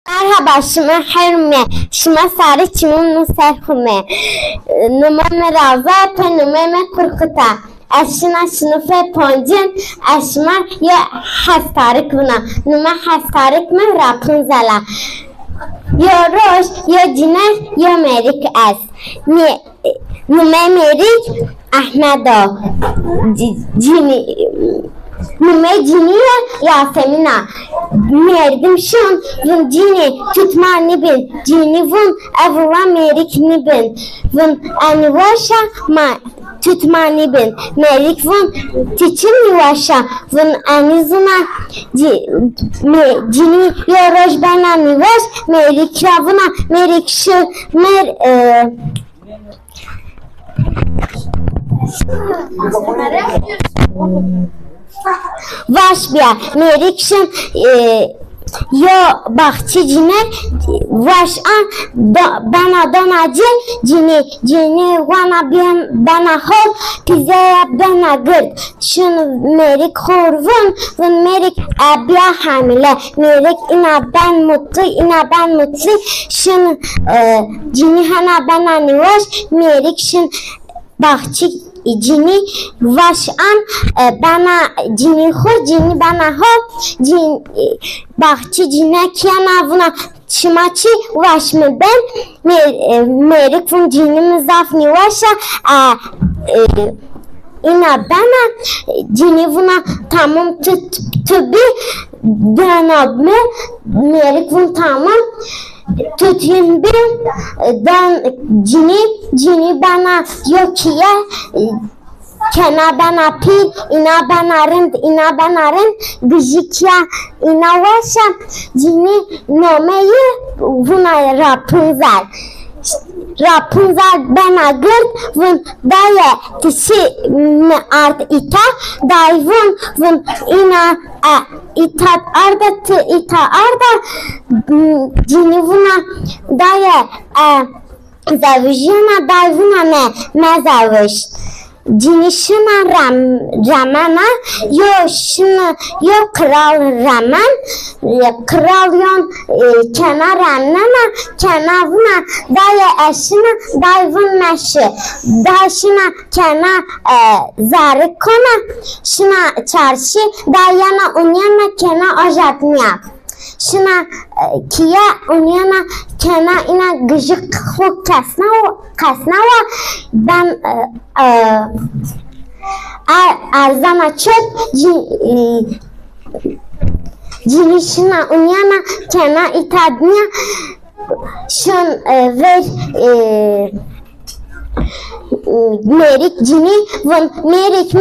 مرحبا شما حرمه شما ساری چمون نسرخمه نمام رازا تا نمام کرکتا اشنا شنوفه پانجن اشما یا هستارک بنا نما هستارک من راپنزلا یا روش یا جنر یا مریک است نما مریک احمدا جینی نمه جینی یاسمینا مردم شون ون جینی tutmanı bin jini vun evla merik ni bin vun anivasha ma tutmanı bin merik vun tiçin nivasha vun anizuna jini yoroj bana nivash merik ravuna merik şu mer Vaş bia merikşin yo bahçecine vaş an bana donacı cini wana bana hol pizza bana gırd şunu merik horvun ve merik abia hamile merik ina ben mutlu şunu cini hana bana nivaş merikşin bahçe jini vaşan bana jini ho jini bana ho jin bahçe jine kiyana vuna çimaçi vaş mı ben merik vun jini mizafni vaşa ina bana jini vuna tamam tabi bana merik vun tamam tutayım ben cini bana yok ya kena bana pil ina bana rend gıcıkya ina varsa cini nomeyi buna Rapunzel bana gırd vun daye tisi art ita dayvun vun ina itat arda tı ita arda cini vuna daye zavijina dayvuna ne zaviş cini şuna ramana yo kral raman kral yon kenar annana kenavuna daye eşina dayvun meşi daşina kena zarık kona şuna çarşı dayana unyana kena ajatniya şuna kiya unyana kena ina gıcık kasnava ben arzana çöp cinişina unyana kena itadniya şun ver merik cini vun merik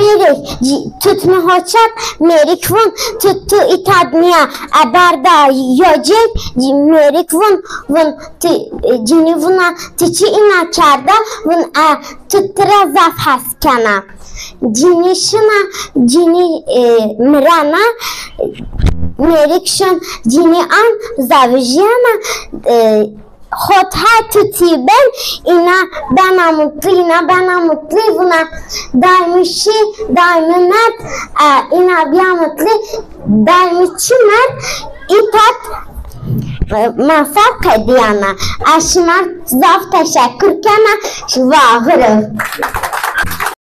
tutma hoçat merik vun tuttu itadniya abarda yocek merik vun cini vuna tiçi ina çarda vun tuttura zaf haskana cini şuna cini mrana merik şun cini an zavijana خود ها تطیبن اینا بنا مطلی ونا دایمشی دایمنت اینا بیا مطلی دایمچی من ایتات masa kadiyana aşmar zaf teşekkür kana şvahırı